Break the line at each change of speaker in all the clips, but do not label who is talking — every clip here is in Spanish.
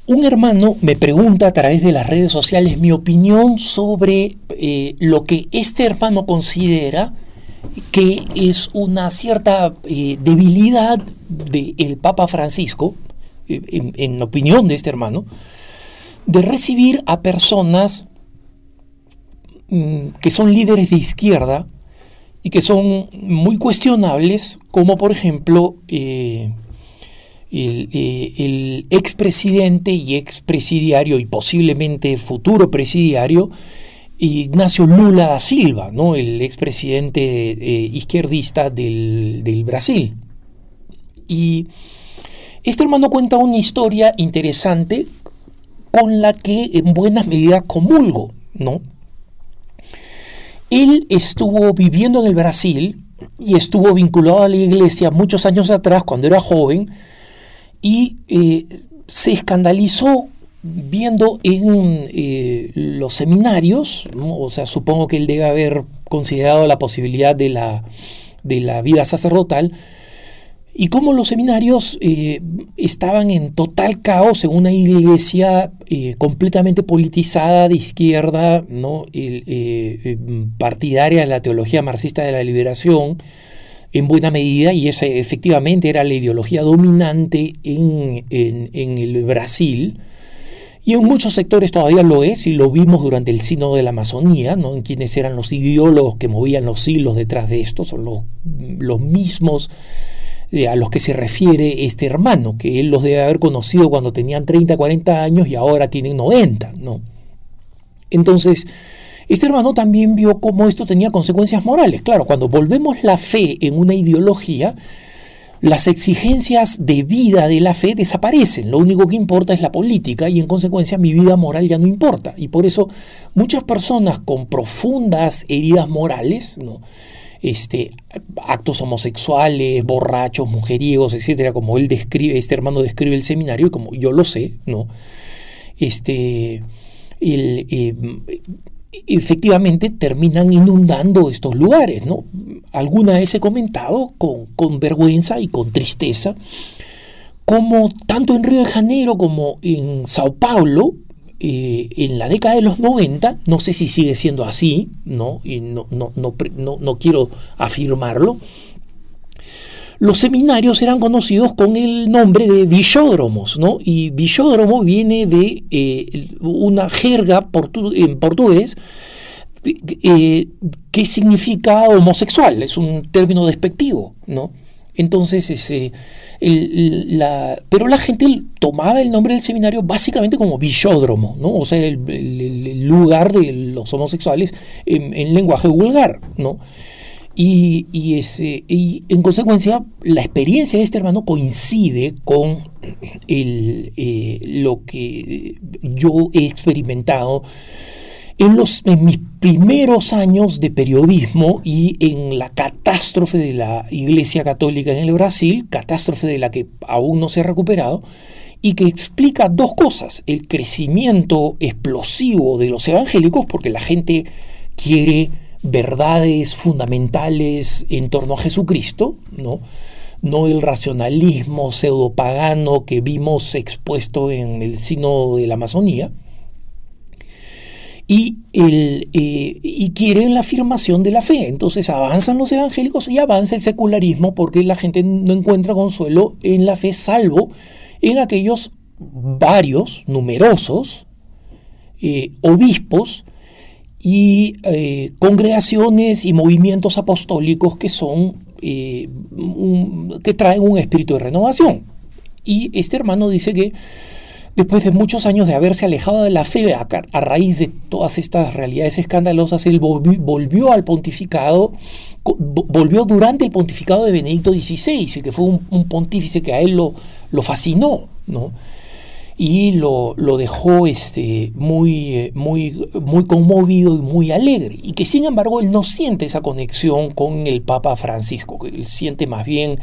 Un hermano me pregunta a través de las redes sociales mi opinión sobre lo que este hermano considera que es una cierta debilidad del Papa Francisco, en opinión de este hermano, de recibir a personas que son líderes de izquierda y que son muy cuestionables, como por ejemplo el expresidente y expresidiario y posiblemente futuro presidiario Ignacio Lula da Silva, ¿no? El expresidente izquierdista del Brasil. Y este hermano cuenta una historia interesante con la que en buena medida comulgo, ¿no? Él estuvo viviendo en el Brasil y estuvo vinculado a la iglesia muchos años atrás, cuando era joven, y se escandalizó viendo en los seminarios, ¿no? O sea, supongo que él debe haber considerado la posibilidad de la vida sacerdotal, y cómo los seminarios estaban en total caos en una iglesia completamente politizada de izquierda, ¿no? Partidaria de la teología marxista de la liberación, en buena medida, y esa efectivamente era la ideología dominante en el Brasil, y en muchos sectores todavía lo es, y lo vimos durante el Sínodo de la Amazonía, ¿no? En quienes eran los ideólogos que movían los hilos detrás de esto, son los mismos a los que se refiere este hermano, que él los debe haber conocido cuando tenían 30, 40 años y ahora tienen 90, ¿no? Entonces, este hermano también vio cómo esto tenía consecuencias morales. Claro, cuando volvemos la fe en una ideología, las exigencias de vida de la fe desaparecen. Lo único que importa es la política y en consecuencia mi vida moral ya no importa. Y por eso muchas personas con profundas heridas morales, ¿no? Actos homosexuales, borrachos, mujeriegos, etcétera, como él describe, este hermano describe el seminario, y como yo lo sé, ¿no? Efectivamente terminan inundando estos lugares, ¿no? Alguna vez he comentado con vergüenza y con tristeza como tanto en Río de Janeiro como en Sao Paulo, en la década de los 90, no sé si sigue siendo así, ¿no? Y no quiero afirmarlo, los seminarios eran conocidos con el nombre de villódromos, ¿no? Y villódromo viene de una jerga en portugués que significa homosexual, es un término despectivo, ¿no? Entonces, pero la gente tomaba el nombre del seminario básicamente como villódromo, ¿no? O sea, el lugar de los homosexuales en lenguaje vulgar, ¿no? Y en consecuencia la experiencia de este hermano coincide con lo que yo he experimentado en mis primeros años de periodismo y en la catástrofe de la Iglesia Católica en el Brasil, catástrofe de la que aún no se ha recuperado, y que explica dos cosas: el crecimiento explosivo de los evangélicos, porque la gente quiere verdades fundamentales en torno a Jesucristo, no el racionalismo pseudopagano que vimos expuesto en el Sínodo de la Amazonía, y quieren la afirmación de la fe. Entonces avanzan los evangélicos y avanza el secularismo, porque la gente no encuentra consuelo en la fe, salvo en aquellos varios, numerosos obispos y congregaciones y movimientos apostólicos que son que traen un espíritu de renovación. Y este hermano dice que después de muchos años de haberse alejado de la fe a raíz de todas estas realidades escandalosas, él volvió al pontificado, volvió durante el pontificado de Benedicto XVI, y que fue un pontífice que a él lo fascinó, ¿no? Y lo dejó muy conmovido y muy alegre, y que sin embargo él no siente esa conexión con el Papa Francisco, que él siente más bien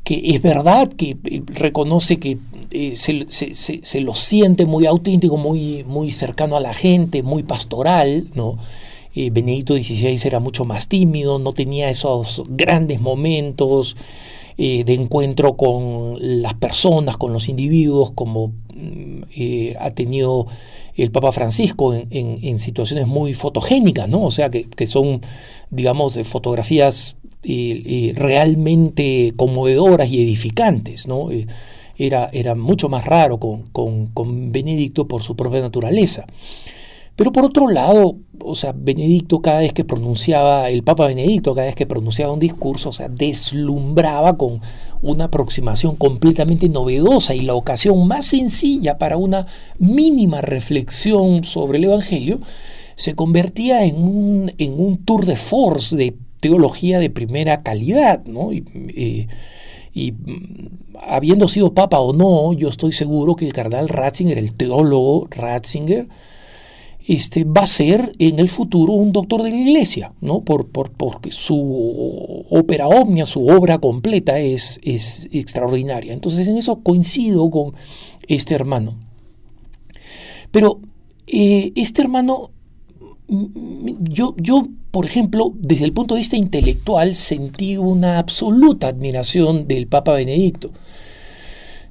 que es verdad, que reconoce que se lo siente muy auténtico, muy cercano a la gente, muy pastoral, ¿no? Benedicto XVI era mucho más tímido, no tenía esos grandes momentos, de encuentro con las personas, con los individuos, como ha tenido el Papa Francisco en situaciones muy fotogénicas, ¿no? O sea, que son, digamos, fotografías realmente conmovedoras y edificantes, ¿no? Era mucho más raro con Benedicto por su propia naturaleza. Pero por otro lado, o sea, Benedicto cada vez que pronunciaba, el Papa Benedicto cada vez que pronunciaba un discurso, o sea, deslumbraba con una aproximación completamente novedosa y la ocasión más sencilla para una mínima reflexión sobre el Evangelio se convertía en un tour de force de teología de primera calidad, ¿no? Y habiendo sido papa o no, yo estoy seguro que el cardenal Ratzinger, el teólogo Ratzinger, va a ser en el futuro un doctor de la Iglesia, ¿no? Porque su ópera omnia, su obra completa es extraordinaria. Entonces en eso coincido con este hermano. Pero este hermano, yo, por ejemplo, desde el punto de vista intelectual, sentí una absoluta admiración del Papa Benedicto,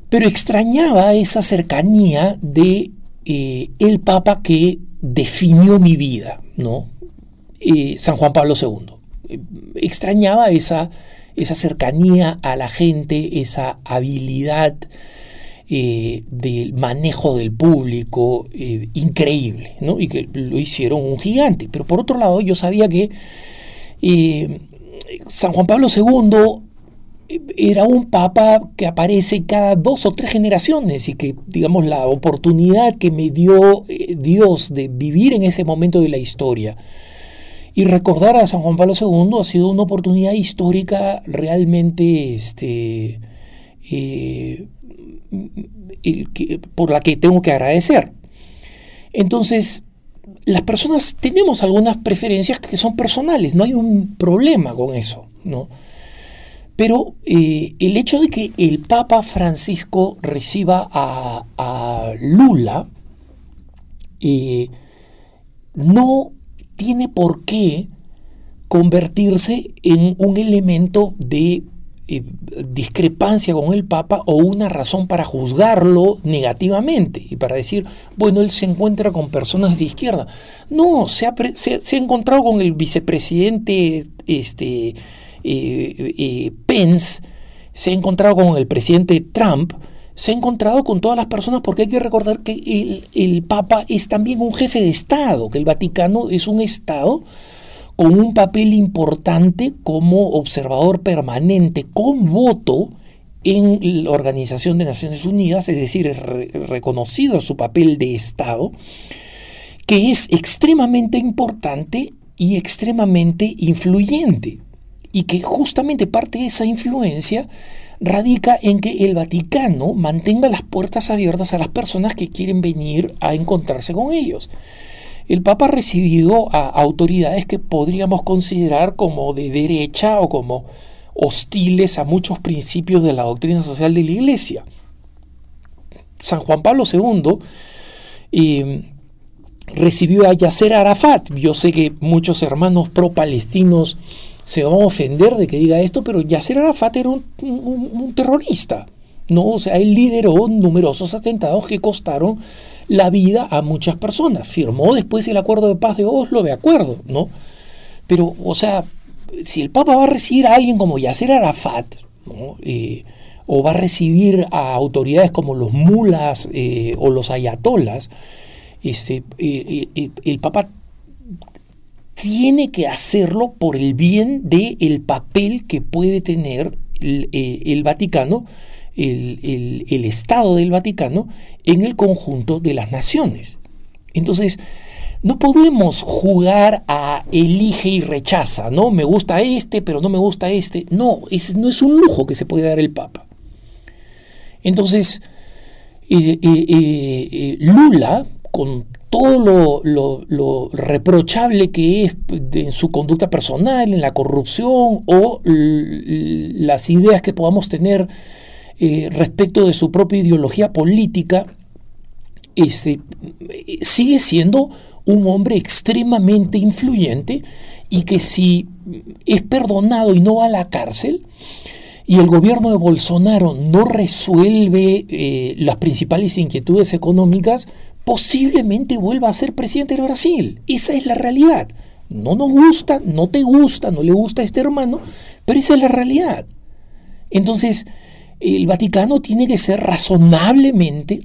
pero extrañaba esa cercanía de el Papa que definió mi vida, ¿no? San Juan Pablo II. Extrañaba esa cercanía a la gente, esa habilidad del manejo del público increíble, ¿no? Y que lo hicieron un gigante. Pero por otro lado, yo sabía que San Juan Pablo II era un papa que aparece cada 2 o 3 generaciones y que, digamos, la oportunidad que me dio Dios de vivir en ese momento de la historia y recordar a San Juan Pablo II ha sido una oportunidad histórica realmente por la que tengo que agradecer. Entonces, las personas tenemos algunas preferencias que son personales, no hay un problema con eso, ¿no? Pero el hecho de que el Papa Francisco reciba a Lula no tiene por qué convertirse en un elemento de discrepancia con el Papa o una razón para juzgarlo negativamente y para decir, bueno, él se encuentra con personas de izquierda. No, se ha encontrado con el vicepresidente Pence, se ha encontrado con el presidente Trump, se ha encontrado con todas las personas, porque hay que recordar que el Papa es también un jefe de Estado, que el Vaticano es un Estado con un papel importante como observador permanente con voto en la Organización de Naciones Unidas, es decir, es reconocido su papel de Estado, que es extremadamente importante y extremadamente influyente. Y que justamente parte de esa influencia radica en que el Vaticano mantenga las puertas abiertas a las personas que quieren venir a encontrarse con ellos. El Papa ha recibido a autoridades que podríamos considerar como de derecha o como hostiles a muchos principios de la doctrina social de la Iglesia. San Juan Pablo II recibió a Yasser Arafat. Yo sé que muchos hermanos pro-palestinos se van a ofender de que diga esto, pero Yasser Arafat era un terrorista, ¿no? O sea, él lideró numerosos atentados que costaron la vida a muchas personas. Firmó después el acuerdo de paz de Oslo, de acuerdo, ¿no? Pero, o sea, si el Papa va a recibir a alguien como Yasser Arafat, ¿no? O va a recibir a autoridades como los mulas o los ayatolas, el Papa tiene que hacerlo por el bien del papel que puede tener el Vaticano, el Estado del Vaticano, en el conjunto de las naciones. Entonces, no podemos jugar a elige y rechaza, ¿no? Me gusta pero no me gusta este. No, ese no es un lujo que se puede dar el Papa. Entonces, Lula, con todo lo reprochable que es en su conducta personal, en la corrupción o las ideas que podamos tener respecto de su propia ideología política, sigue siendo un hombre extremadamente influyente y que si es perdonado y no va a la cárcel, y el gobierno de Bolsonaro no resuelve las principales inquietudes económicas, posiblemente vuelva a ser presidente de Brasil. Esa es la realidad. No nos gusta, no te gusta, no le gusta a este hermano, pero esa es la realidad. Entonces, el Vaticano tiene que ser razonablemente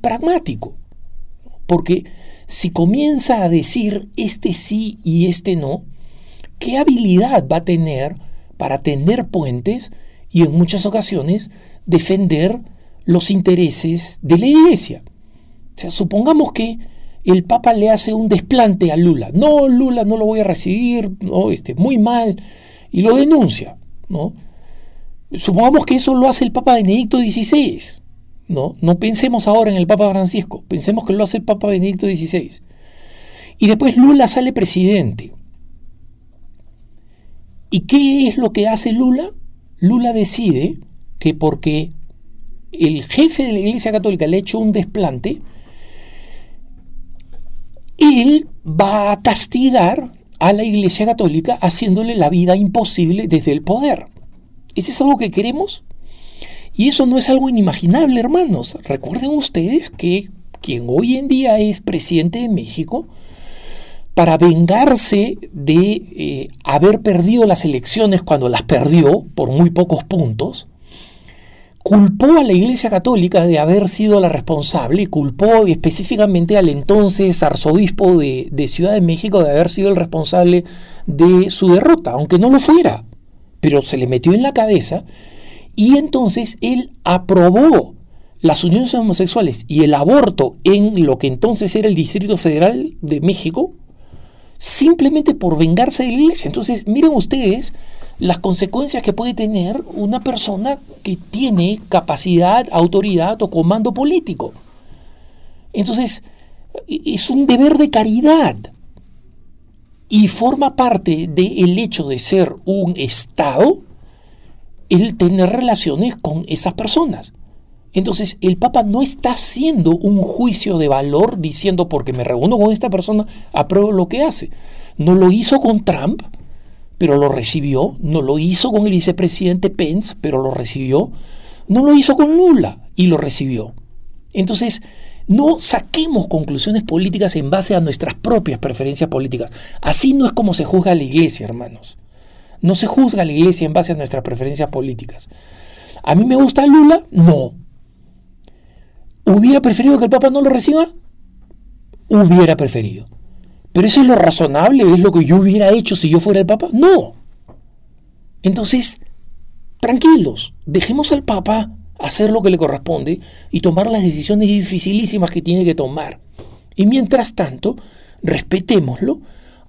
pragmático. Porque si comienza a decir este sí y este no, ¿qué habilidad va a tener para tender puentes y en muchas ocasiones defender los intereses de la Iglesia? O sea, supongamos que el Papa le hace un desplante a Lula. No, Lula no lo voy a recibir, no, muy mal, y lo denuncia, ¿no? Supongamos que eso lo hace el Papa Benedicto XVI, ¿no? No pensemos ahora en el Papa Francisco, pensemos que lo hace el Papa Benedicto XVI. Y después Lula sale presidente. ¿Y qué es lo que hace Lula? Lula decide que porque el jefe de la Iglesia Católica le ha hecho un desplante, él va a castigar a la Iglesia Católica haciéndole la vida imposible desde el poder. ¿Eso es algo que queremos? Y eso no es algo inimaginable, hermanos. Recuerden ustedes que quien hoy en día es presidente de México, para vengarse de haber perdido las elecciones cuando las perdió por muy pocos puntos, culpó a la Iglesia Católica de haber sido la responsable y culpó específicamente al entonces arzobispo de Ciudad de México de haber sido el responsable de su derrota, aunque no lo fuera, pero se le metió en la cabeza y entonces él aprobó las uniones homosexuales y el aborto en lo que entonces era el Distrito Federal de México, simplemente por vengarse de la Iglesia. Entonces, miren ustedes las consecuencias que puede tener una persona que tiene capacidad, autoridad o comando político. Entonces, es un deber de caridad y forma parte del hecho de ser un Estado el tener relaciones con esas personas. Entonces, el Papa no está haciendo un juicio de valor diciendo porque me reúno con esta persona, apruebo lo que hace. No lo hizo con Trump, pero lo recibió. No lo hizo con el vicepresidente Pence, pero lo recibió. No lo hizo con Lula y lo recibió. Entonces, no saquemos conclusiones políticas en base a nuestras propias preferencias políticas. Así no es como se juzga a la Iglesia, hermanos. No se juzga a la Iglesia en base a nuestras preferencias políticas. ¿A mí me gusta Lula? No. ¿Hubiera preferido que el Papa no lo reciba? Hubiera preferido. ¿Pero eso es lo razonable? ¿Es lo que yo hubiera hecho si yo fuera el Papa? No. Entonces, tranquilos, dejemos al Papa hacer lo que le corresponde y tomar las decisiones dificilísimas que tiene que tomar. Y mientras tanto, respetémoslo,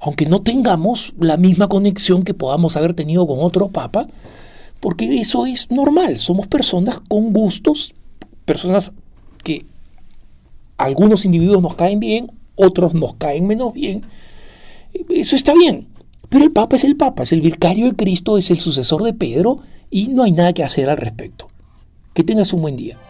aunque no tengamos la misma conexión que podamos haber tenido con otro Papa, porque eso es normal. Somos personas con gustos, personas que algunos individuos nos caen bien, otros nos caen menos bien. Eso está bien, pero el Papa, es el vicario de Cristo, es el sucesor de Pedro y no hay nada que hacer al respecto. Que tengas un buen día.